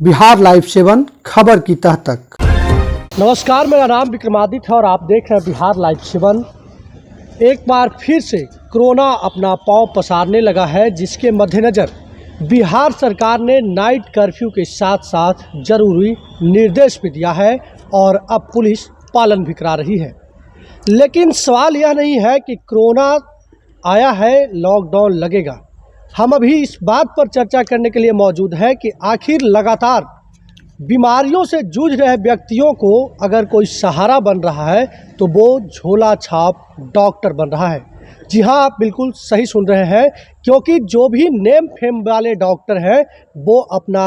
Bihar live 7 खबर की तह तक। नमस्कार, मेरा नाम विक्रमादित्य है और आप देख रहे हैं बिहार लाइव 7। एक बार फिर से कोरोना अपना पांव पसारने लगा है, जिसके मद्देनज़र बिहार सरकार ने नाइट कर्फ्यू के साथ साथ जरूरी निर्देश भी दिया है और अब पुलिस पालन भी करा रही है। लेकिन सवाल यह नहीं है कि कोरोना आया है लॉकडाउन लगेगा। हम अभी इस बात पर चर्चा करने के लिए मौजूद हैं कि आखिर लगातार बीमारियों से जूझ रहे व्यक्तियों को अगर कोई सहारा बन रहा है तो वो झोला छाप डॉक्टर बन रहा है। जी हाँ, आप बिल्कुल सही सुन रहे हैं, क्योंकि जो भी नेम फेम वाले डॉक्टर हैं वो अपना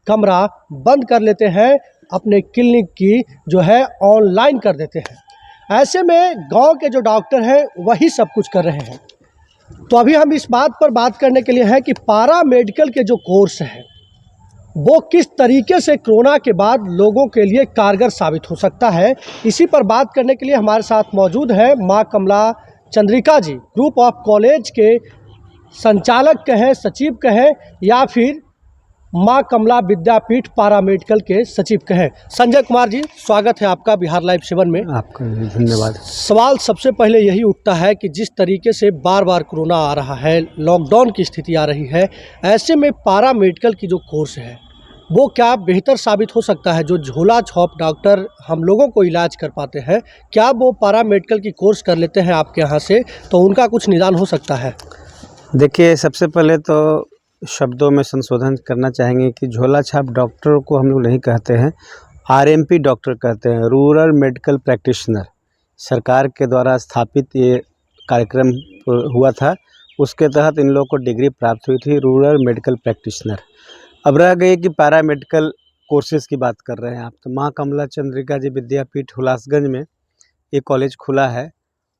कमरा बंद कर लेते हैं, अपने क्लिनिक की जो है ऑनलाइन कर देते हैं। ऐसे में गांव के जो डॉक्टर हैं वही सब कुछ कर रहे हैं। तो अभी हम इस बात पर बात करने के लिए हैं कि पारा मेडिकल के जो कोर्स हैं वो किस तरीके से कोरोना के बाद लोगों के लिए कारगर साबित हो सकता है। इसी पर बात करने के लिए हमारे साथ मौजूद है माँ कमला चंद्रिका जी, ग्रुप ऑफ कॉलेज के संचालक कहें, सचिव कहें, या फिर माँ कमला विद्यापीठ पारा मेडिकल के सचिव कहें। संजय कुमार जी, स्वागत है आपका बिहार लाइव 7 में। आपका धन्यवाद। सवाल सबसे पहले यही उठता है कि जिस तरीके से बार बार कोरोना आ रहा है, लॉकडाउन की स्थिति आ रही है, ऐसे में पारा मेडिकल की जो कोर्स है वो क्या बेहतर साबित हो सकता है? जो झोला छाप डॉक्टर हम लोगों को इलाज कर पाते हैं, क्या वो पारा मेडिकल की कोर्स कर लेते हैं आपके यहाँ से तो उनका कुछ निदान हो सकता है? देखिए, सबसे पहले तो शब्दों में संशोधन करना चाहेंगे कि झोला छाप डॉक्टर को हम लोग नहीं कहते हैं, आरएमपी डॉक्टर कहते हैं, रूरल मेडिकल प्रैक्टिशनर। सरकार के द्वारा स्थापित ये कार्यक्रम हुआ था, उसके तहत इन लोगों को डिग्री प्राप्त हुई थी, रूरल मेडिकल प्रैक्टिशनर। अब रह गई कि पैरा मेडिकल कोर्सेज़ की बात कर रहे हैं आप, तो माँ कमला चंद्रिका जी विद्यापीठ हुलासगंज में ये कॉलेज खुला है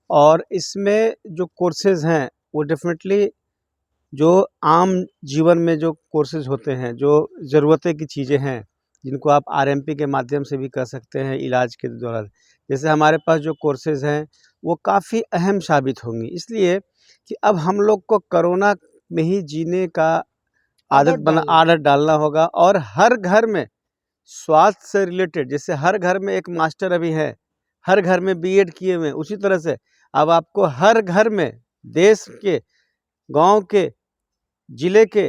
और इसमें जो कोर्सेज़ हैं वो डेफिनेटली जो आम जीवन में जो कोर्सेज होते हैं, जो ज़रूरतें की चीज़ें हैं, जिनको आप आरएमपी के माध्यम से भी कर सकते हैं इलाज के दौरान, जैसे हमारे पास जो कोर्सेज हैं वो काफ़ी अहम साबित होंगी, इसलिए कि अब हम लोग को कोरोना में ही जीने का आदत डालना होगा। और हर घर में स्वास्थ्य से रिलेटेड, जैसे हर घर में एक मास्टर अभी है, हर घर में बीएड किए हुए, उसी तरह से अब आपको हर घर में, देश के, गाँव के, जिले के,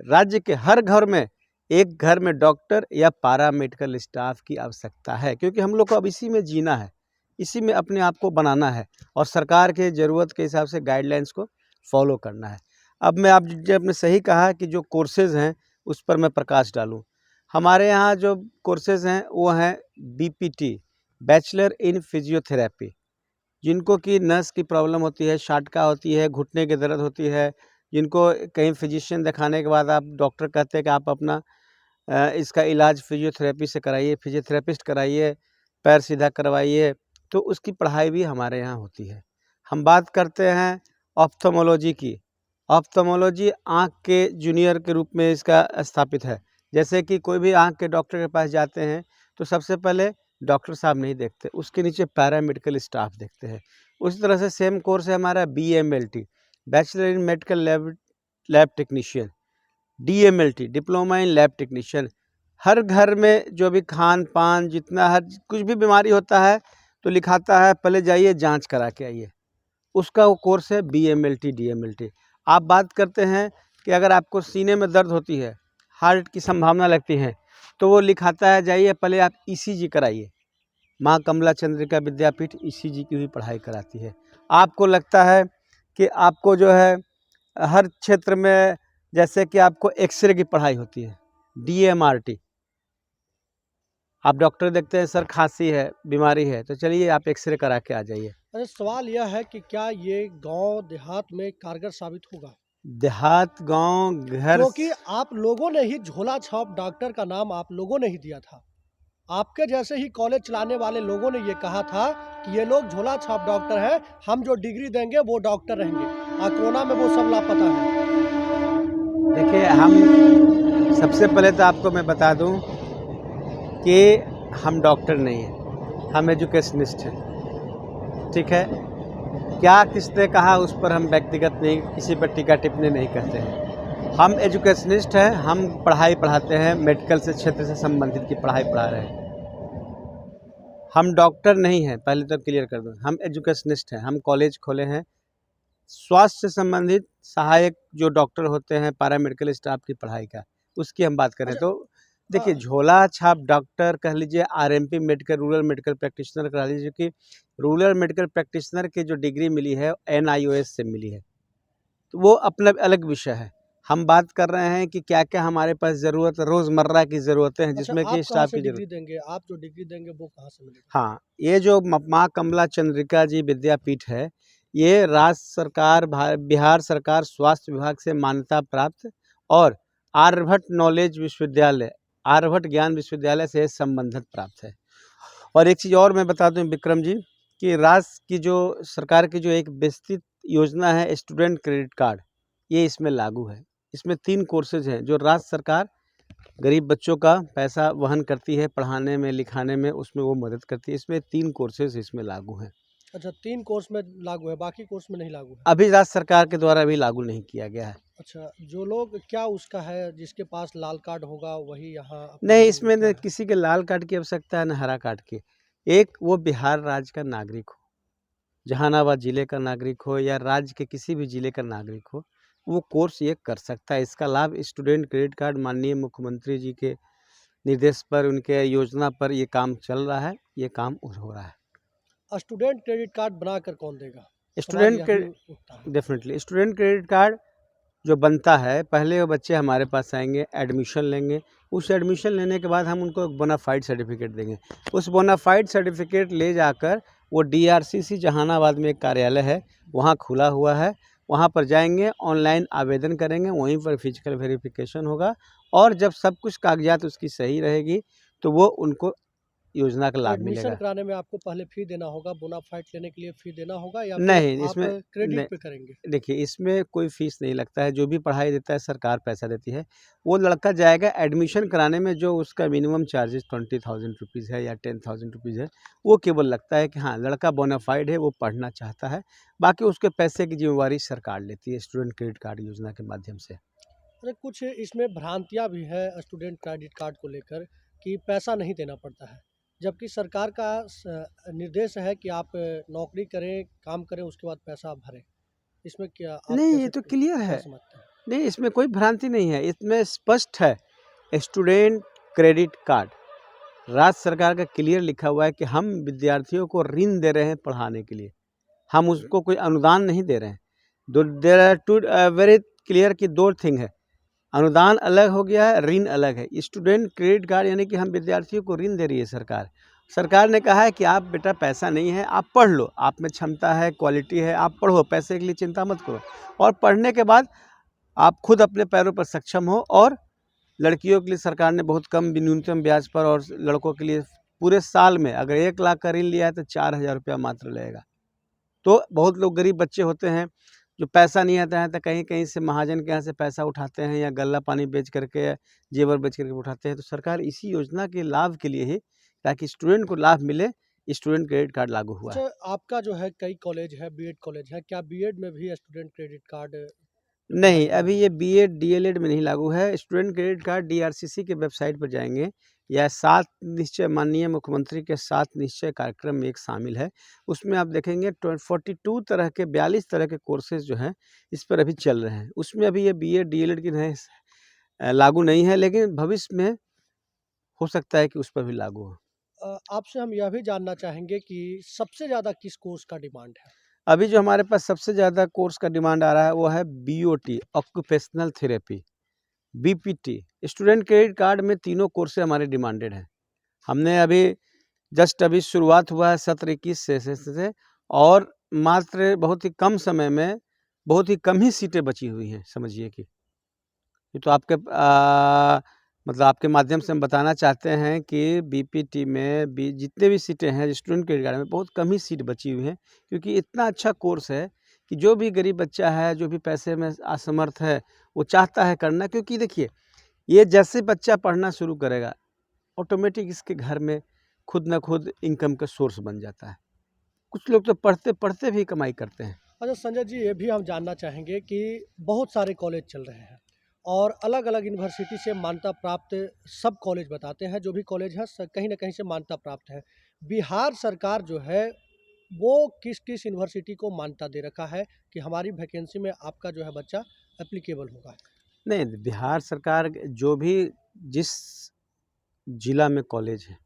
राज्य के हर घर में एक घर में डॉक्टर या पारा मेडिकल स्टाफ की आवश्यकता है, क्योंकि हम लोग को अब इसी में जीना है, इसी में अपने आप को बनाना है और सरकार के ज़रूरत के हिसाब से गाइडलाइंस को फॉलो करना है। अब मैं आप जब आपने सही कहा कि जो कोर्सेज़ हैं उस पर मैं प्रकाश डालूं। हमारे यहाँ जो कोर्सेज़ हैं वो हैं बीपीटी, बैचलर इन फिजियोथेरेपी, जिनको कि नस की प्रॉब्लम होती है, शाटका होती है, घुटने की दर्द होती है, जिनको कहीं फिजिशियन दिखाने के बाद आप डॉक्टर कहते हैं कि आप अपना इसका इलाज फिजियोथेरेपी से कराइए, फिजियोथेरेपिस्ट कराइए, पैर सीधा करवाइए, तो उसकी पढ़ाई भी हमारे यहाँ होती है। हम बात करते हैं ऑप्थोमोलॉजी की। ऑप्थोमोलॉजी आँख के जूनियर के रूप में इसका स्थापित है। जैसे कि कोई भी आँख के डॉक्टर के पास जाते हैं तो सबसे पहले डॉक्टर साहब नहीं देखते, उसके नीचे पैरा मेडिकल स्टाफ देखते हैं। उसी तरह से सेम कोर्स है हमारा BMLT, bachelor in medical lab technician, DMLT, diploma in lab technician. हर घर में जो भी खान पान जितना हर कुछ भी बीमारी होता है तो लिखाता है पहले जाइए जांच करा के आइए, उसका वो कोर्स है BMLT DMLT। आप बात करते हैं कि अगर आपको सीने में दर्द होती है, हार्ट की संभावना लगती है, तो वो लिखाता है जाइए पहले आप ECG कराइए। माँ कमला चंद्रिका विद्यापीठ ECG की भी पढ़ाई कराती है। आपको लगता है कि आपको जो है हर क्षेत्र में, जैसे कि आपको एक्सरे की पढ़ाई होती है, DMRT, आप डॉक्टर देखते हैं सर खांसी है, बीमारी है, तो चलिए आप एक्सरे करा के आ जाइए। अरे सवाल यह है कि क्या ये गांव देहात में कारगर साबित होगा? देहात, गांव, घर, क्योंकि आप लोगों ने ही झोला छाप डॉक्टर का नाम आप लोगों ने ही दिया था। आपके जैसे ही कॉलेज चलाने वाले लोगों ने ये कहा था कि ये लोग झोला छाप डॉक्टर हैं, हम जो डिग्री देंगे वो डॉक्टर रहेंगे, और कोरोना में वो सब लापता है। देखिए, हम सबसे पहले तो आपको मैं बता दूं कि हम डॉक्टर नहीं हैं, हम एजुकेशनिस्ट हैं, ठीक है। क्या किसने कहा उस पर हम व्यक्तिगत नहीं, किसी पर टीका टिप्पणी नहीं करते हैं। हम एजुकेशनिस्ट हैं, हम पढ़ाई पढ़ाते हैं, मेडिकल से क्षेत्र से संबंधित की पढ़ाई पढ़ा रहे हैं। हम डॉक्टर नहीं हैं, पहले तो क्लियर कर दूं, हम एजुकेशनिस्ट हैं। हम कॉलेज खोले हैं, स्वास्थ्य से संबंधित सहायक जो डॉक्टर होते हैं, पैरामेडिकल स्टाफ की पढ़ाई का, उसकी हम बात करें अच्छा, तो देखिए, झोला छाप डॉक्टर कह लीजिए, RMP medical rural medical practitioner कह लीजिए, कि रूरल मेडिकल प्रैक्टिशनर की जो डिग्री मिली है एनआईओएस से मिली है, तो वो अपना अलग विषय है। हम बात कर रहे हैं कि क्या क्या हमारे पास ज़रूरत, रोज़मर्रा की ज़रूरतें हैं, जिसमें अच्छा, कि आप कहाँ स्टाफ से की डिग्री ज़रूरत। देंगे? आप जो डिग्री देंगे वो कहाँ से मिलेगी? हाँ, ये जो माँ कमला चंद्रिका जी विद्यापीठ है, ये राज्य सरकार बिहार सरकार स्वास्थ्य विभाग से मान्यता प्राप्त और आर्यभट्ट नॉलेज विश्वविद्यालय, आर्यभट्ट ज्ञान विश्वविद्यालय से संबंधित प्राप्त है। और एक चीज़ और मैं बता दूं विक्रम जी, कि राज्य की जो सरकार की जो एक विस्तृत योजना है स्टूडेंट क्रेडिट कार्ड, ये इसमें लागू है। इसमें 3 कोर्सेज हैं जो राज्य सरकार गरीब बच्चों का पैसा वहन करती है, पढ़ाने में लिखाने में, उसमें वो मदद करती है। इसमें 3 कोर्सेज इसमें लागू हैं। अच्छा, 3 कोर्स में लागू है, बाकी कोर्स में नहीं लागू है। अभी राज्य सरकार के द्वारा अभी लागू नहीं किया गया है। अच्छा, जो लोग क्या उसका है, जिसके पास लाल कार्ड होगा वही यहाँ नहीं, अपना इसमें क्या न है? किसी के लाल कार्ड की आवश्यकता है, न हरा कार्ड की। एक वो बिहार राज्य का नागरिक हो, जहानाबाद ज़िले का नागरिक हो या राज्य के किसी भी ज़िले का नागरिक हो, वो कोर्स ये कर सकता है। इसका लाभ स्टूडेंट क्रेडिट कार्ड माननीय मुख्यमंत्री जी के निर्देश पर, उनके योजना पर ये काम चल रहा है, ये काम हो रहा है। स्टूडेंट क्रेडिट कार्ड बनाकर कौन देगा? सवाल स्टूडेंट यह के भी उठता है। डेफिनेटली स्टूडेंट क्रेडिट कार्ड जो बनता है, पहले वो बच्चे हमारे पास आएंगे, एडमिशन लेंगे। उस एडमिशन लेने के बाद हम उनको एक बोनाफाइड सर्टिफिकेट देंगे। उस बोनाफाइड सर्टिफिकेट ले जाकर वो डीआरसीसी जहानाबाद में एक कार्यालय है, वहाँ खुला हुआ है, वहाँ पर जाएंगे, ऑनलाइन आवेदन करेंगे, वहीं पर फिजिकल वेरिफिकेशन होगा और जब सब कुछ कागजात उसकी सही रहेगी तो वो उनको योजना का लाभ एडमिशन मिलेगा। कराने में आपको पहले फ़ी देना होगा, बोनाफाइड लेने के लिए फ़ी देना होगा या फिर नहीं, आप इसमें क्रेडिट नहीं, पे करेंगे? देखिए, इसमें कोई फ़ीस नहीं लगता है, जो भी पढ़ाई देता है सरकार पैसा देती है। वो लड़का जाएगा एडमिशन कराने में, जो उसका मिनिमम चार्जेस 20,000 रुपीज़ है या 10,000 रुपीज़ है, वो केवल लगता है कि हाँ, लड़का बोनाफाइड है, वो पढ़ना चाहता है। बाकी उसके पैसे की ज़िम्मेवारी सरकार लेती है स्टूडेंट क्रेडिट कार्ड योजना के माध्यम से। अरे कुछ इसमें भ्रांतियाँ भी है स्टूडेंट क्रेडिट कार्ड को लेकर कि पैसा नहीं देना पड़ता है, जबकि सरकार का निर्देश है कि आप नौकरी करें, काम करें, उसके बाद पैसा भरें। इसमें क्या आप नहीं, ये कैसे तो क्लियर क्या है। समझते हैं? नहीं, इसमें कोई भ्रांति नहीं है, इसमें स्पष्ट है, स्टूडेंट क्रेडिट कार्ड राज्य सरकार का क्लियर लिखा हुआ है कि हम विद्यार्थियों को ऋण दे रहे हैं पढ़ाने के लिए, हम उसको कोई अनुदान नहीं दे रहे हैं। There are two very clear कि 2 थिंग है, अनुदान अलग हो गया है, ऋण अलग है। स्टूडेंट क्रेडिट कार्ड यानी कि हम विद्यार्थियों को ऋण दे रही है सरकार। सरकार ने कहा है कि आप बेटा पैसा नहीं है, आप पढ़ लो, आप में क्षमता है, क्वालिटी है, आप पढ़ो, पैसे के लिए चिंता मत करो, और पढ़ने के बाद आप खुद अपने पैरों पर सक्षम हो। और लड़कियों के लिए सरकार ने बहुत कम न्यूनतम ब्याज पर, और लड़कों के लिए पूरे साल में अगर 1 लाख का ऋण लिया है तो 4,000 रुपया मात्र लगेगा। तो बहुत लोग गरीब बच्चे होते हैं जो पैसा नहीं आता है तो कहीं कहीं से महाजन के यहाँ से पैसा उठाते हैं या गल्ला पानी बेच करके या जेवर बेच करके उठाते हैं। तो सरकार इसी योजना के लाभ के लिए ही, ताकि स्टूडेंट को लाभ मिले, स्टूडेंट क्रेडिट कार्ड लागू हुआ है। अच्छा, आपका जो है कई कॉलेज है, बीएड कॉलेज है, क्या बीएड में भी स्टूडेंट क्रेडिट कार्ड नहीं, लागू अभी है? ये बीएड डीएलएड में नहीं लागू है। स्टूडेंट क्रेडिट कार्ड डीआरसीसी के वेबसाइट पर जाएंगे, या 7 निश्चय माननीय मुख्यमंत्री के 7 निश्चय कार्यक्रम में एक शामिल है। उसमें आप देखेंगे 42 तरह के 42 तरह के कोर्सेज जो हैं इस पर अभी चल रहे हैं। उसमें अभी ये बीएड डीएलएड की नहीं लागू नहीं है, लेकिन भविष्य में हो सकता है कि उस पर भी लागू हो। आपसे हम यह भी जानना चाहेंगे कि सबसे ज़्यादा किस कोर्स का डिमांड है? अभी जो हमारे पास सबसे ज़्यादा कोर्स का डिमांड आ रहा है वो है BOT, occupational therapy, BPT. Student credit card में तीनों कोर्स हमारे डिमांडेड हैं। हमने अभी जस्ट अभी शुरुआत हुआ है सत्र 21 से, और मात्र बहुत ही कम समय में बहुत ही कम ही सीटें बची हुई हैं, समझिए कि ये तो आपके मतलब आपके माध्यम से हम बताना चाहते हैं कि बीपीटी में भी जितने भी सीटें हैं स्टूडेंट क्रेडिट कार्ड में बहुत कम ही सीट बची हुई हैं, क्योंकि इतना अच्छा कोर्स है कि जो भी गरीब बच्चा है, जो भी पैसे में असमर्थ है, वो चाहता है करना। क्योंकि देखिए, ये जैसे बच्चा पढ़ना शुरू करेगा, ऑटोमेटिक इसके घर में खुद न खुद इनकम का सोर्स बन जाता है। कुछ लोग तो पढ़ते पढ़ते भी कमाई करते हैं। अच्छा संजय जी, ये भी हम जानना चाहेंगे कि बहुत सारे कॉलेज चल रहे हैं और अलग अलग यूनिवर्सिटी से मान्यता प्राप्त सब कॉलेज बताते हैं, जो भी कॉलेज है कहीं ना कहीं से मान्यता प्राप्त है। बिहार सरकार जो है वो किस किस यूनिवर्सिटी को मान्यता दे रखा है कि हमारी वैकेंसी में आपका जो है बच्चा एप्लीकेबल होगा? नहीं, बिहार सरकार जो भी जिस जिला में कॉलेज है,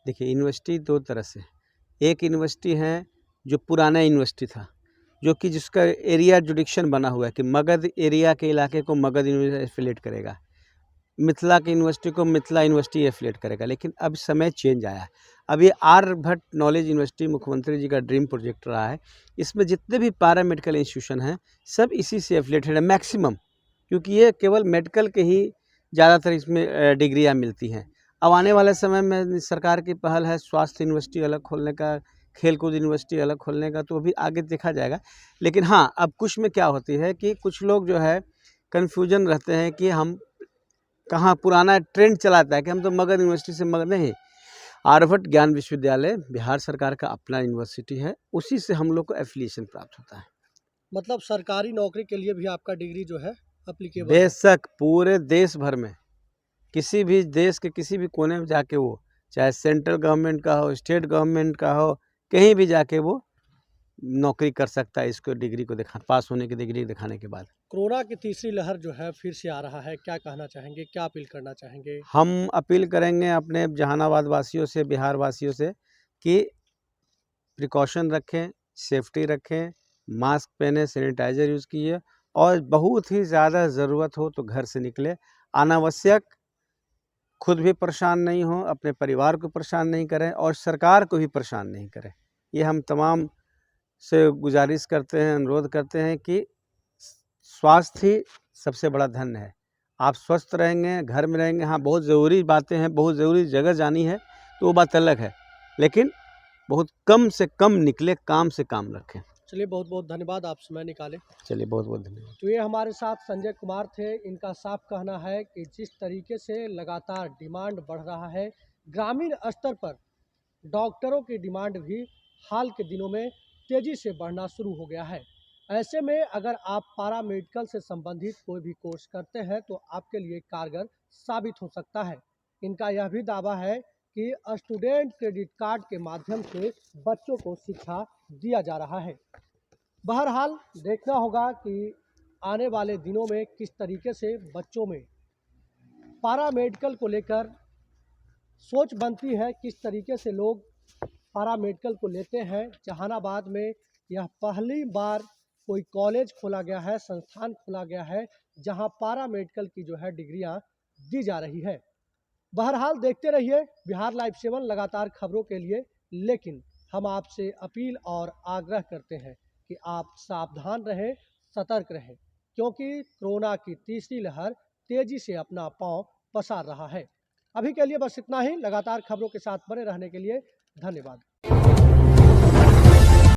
देखिए यूनिवर्सिटी दो तरह से, एक यूनिवर्सिटी है जो पुराना यूनिवर्सिटी था, जो कि जिसका एरिया जुडिक्शन बना हुआ है कि मगध एरिया के इलाके को मगध यूनिवर्सिटी एफिलेट करेगा, मिथिला की यूनिवर्सिटी को मिथिला यूनिवर्सिटी एफिलेट करेगा। लेकिन अब समय चेंज आया है। अब ये आर्यभट्ट नॉलेज यूनिवर्सिटी मुख्यमंत्री जी का ड्रीम प्रोजेक्ट रहा है। इसमें जितने भी पैरा मेडिकल इंस्टीट्यूशन हैं सब इसी से एफिलेटेड है मैक्सिमम, क्योंकि ये केवल मेडिकल के ही ज़्यादातर इसमें डिग्रियाँ मिलती हैं। अब आने वाले समय में सरकार की पहल है स्वास्थ्य यूनिवर्सिटी अलग खोलने का, खेलकूद यूनिवर्सिटी अलग खोलने का, तो अभी आगे देखा जाएगा। लेकिन हाँ, अब कुछ में क्या होती है कि कुछ लोग जो है कन्फ्यूजन रहते हैं कि हम कहाँ, पुराना ट्रेंड चलाता है कि हम तो मगध यूनिवर्सिटी से मगध नहीं। आर्यभट्ट ज्ञान विश्वविद्यालय बिहार सरकार का अपना यूनिवर्सिटी है, उसी से हम लोग को एफिलिएशन प्राप्त होता है। मतलब सरकारी नौकरी के लिए भी आपका डिग्री जो है एप्लीकेबल है? बेशक पूरे देश भर में किसी भी देश के किसी भी कोने में जाके वो, चाहे सेंट्रल गवर्नमेंट का हो, स्टेट गवर्नमेंट का हो, कहीं भी जाके वो नौकरी कर सकता है इसको डिग्री को पास होने की डिग्री दिखाने के बाद। कोरोना की तीसरी लहर जो है फिर से आ रहा है, क्या कहना चाहेंगे, क्या अपील करना चाहेंगे? हम अपील करेंगे अपने जहानाबाद वासियों से, बिहार वासियों से कि प्रिकॉशन रखें, सेफ्टी रखें, मास्क पहने, सैनिटाइज़र यूज़ कीजिए और बहुत ही ज़्यादा ज़रूरत हो तो घर से निकले। अनावश्यक खुद भी परेशान नहीं हो, अपने परिवार को परेशान नहीं करें और सरकार को भी परेशान नहीं करें। ये हम तमाम से गुजारिश करते हैं, अनुरोध करते हैं कि स्वास्थ्य ही सबसे बड़ा धन है। आप स्वस्थ रहेंगे, घर में रहेंगे, हाँ बहुत ज़रूरी बातें हैं, बहुत ज़रूरी जगह जानी है तो वो बात अलग है, लेकिन बहुत कम से कम निकले, काम से काम रखें। चलिए, बहुत बहुत धन्यवाद, आप समय निकाले। चलिए, बहुत बहुत धन्यवाद। तो ये हमारे साथ संजय कुमार थे। इनका साफ कहना है कि जिस तरीके से लगातार डिमांड बढ़ रहा है, ग्रामीण स्तर पर डॉक्टरों की डिमांड भी हाल के दिनों में तेज़ी से बढ़ना शुरू हो गया है। ऐसे में अगर आप पारा मेडिकल से संबंधित कोई भी कोर्स करते हैं तो आपके लिए कारगर साबित हो सकता है। इनका यह भी दावा है कि स्टूडेंट क्रेडिट कार्ड के माध्यम से बच्चों को शिक्षा दिया जा रहा है। बहरहाल देखना होगा कि आने वाले दिनों में किस तरीके से बच्चों में पारा मेडिकल को लेकर सोच बनती है, किस तरीके से लोग पारा मेडिकल को लेते हैं। जहानाबाद में यह पहली बार कोई कॉलेज खोला गया है, संस्थान खोला गया है, जहां पारा मेडिकल की जो है डिग्रियां दी जा रही है। बहरहाल देखते रहिए बिहार लाइव 7 लगातार खबरों के लिए। लेकिन हम आपसे अपील और आग्रह करते हैं कि आप सावधान रहें, सतर्क रहें, क्योंकि कोरोना की तीसरी लहर तेजी से अपना पांव पसार रहा है। अभी के लिए बस इतना ही। लगातार खबरों के साथ बने रहने के लिए धन्यवाद।